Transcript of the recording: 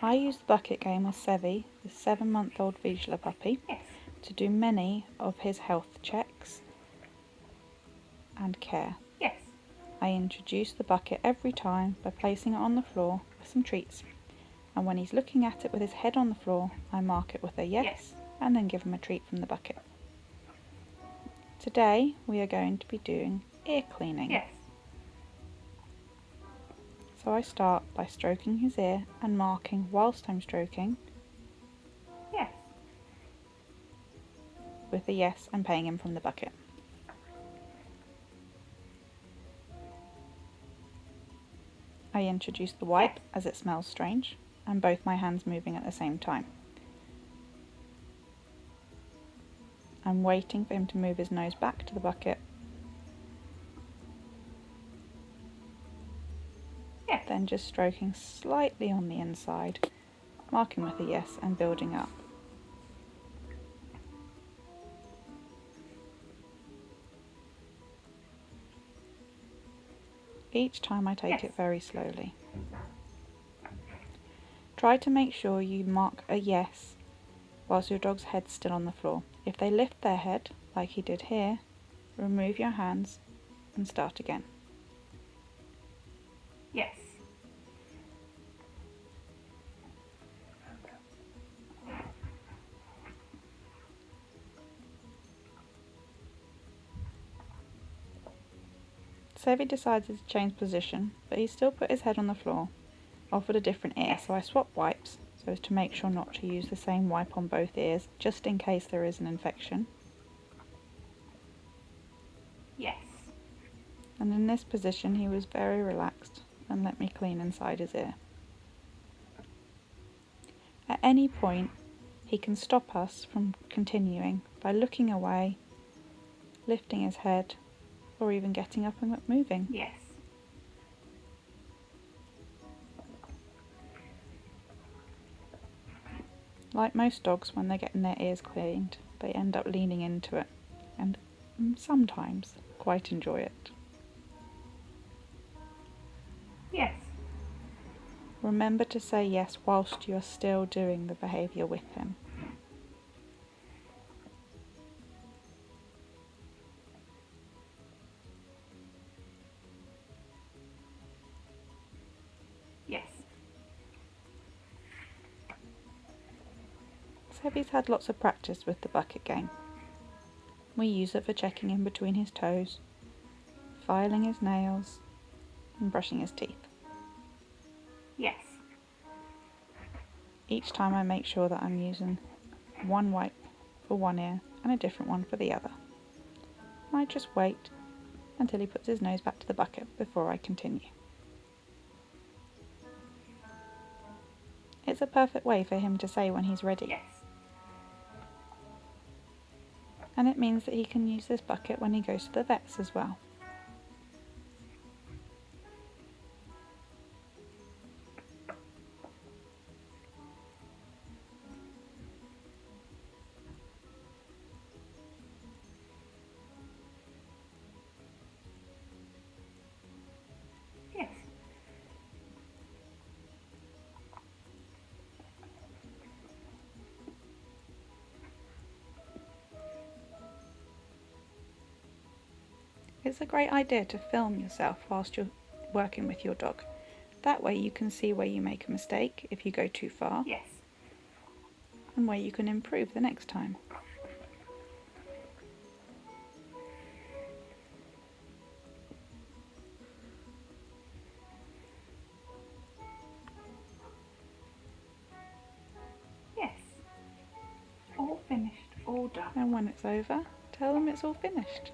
I use the bucket game with Sevi, the 7-month-old Vizsla puppy, to do many of his health checks and care. Yes. I introduce the bucket every time by placing it on the floor with some treats, and when he's looking at it with his head on the floor, I mark it with a yes and then give him a treat from the bucket. Today we are going to be doing ear cleaning. Yes. So I start by stroking his ear and marking whilst I'm stroking Yes. with a yes and paying him from the bucket. I introduce the wipe as it smells strange, and both my hands moving at the same time. I'm waiting for him to move his nose back to the bucket, then just stroking slightly on the inside, marking with a yes and building up. Each time I take it very slowly. Try to make sure you mark a yes whilst your dog's head's still on the floor. If they lift their head, like he did here, remove your hands and start again. Yes. Sevi decided to change position, but he still put his head on the floor, offered a different ear, so I swapped wipes so as to make sure not to use the same wipe on both ears, just in case there is an infection. Yes. And in this position he was very relaxed and let me clean inside his ear. At any point he can stop us from continuing by looking away, lifting his head, or even getting up and moving. Yes. Like most dogs, when they're getting their ears cleaned, they end up leaning into it and sometimes quite enjoy it. Yes. Remember to say yes whilst you are still doing the behaviour with him. Yes. Sevi's had lots of practice with the bucket game. We use it for checking in between his toes, filing his nails, and brushing his teeth. Yes. Each time I make sure that I'm using one wipe for one ear and a different one for the other. I just wait until he puts his nose back to the bucket before I continue. It's a perfect way for him to say when he's ready. Yes. And it means that he can use this bucket when he goes to the vets as well. Yes. It's a great idea to film yourself whilst you're working with your dog. That way you can see where you make a mistake if you go too far, Yes. and where you can improve the next time. Yes. All finished. All done. And when it's over, tell them it's all finished.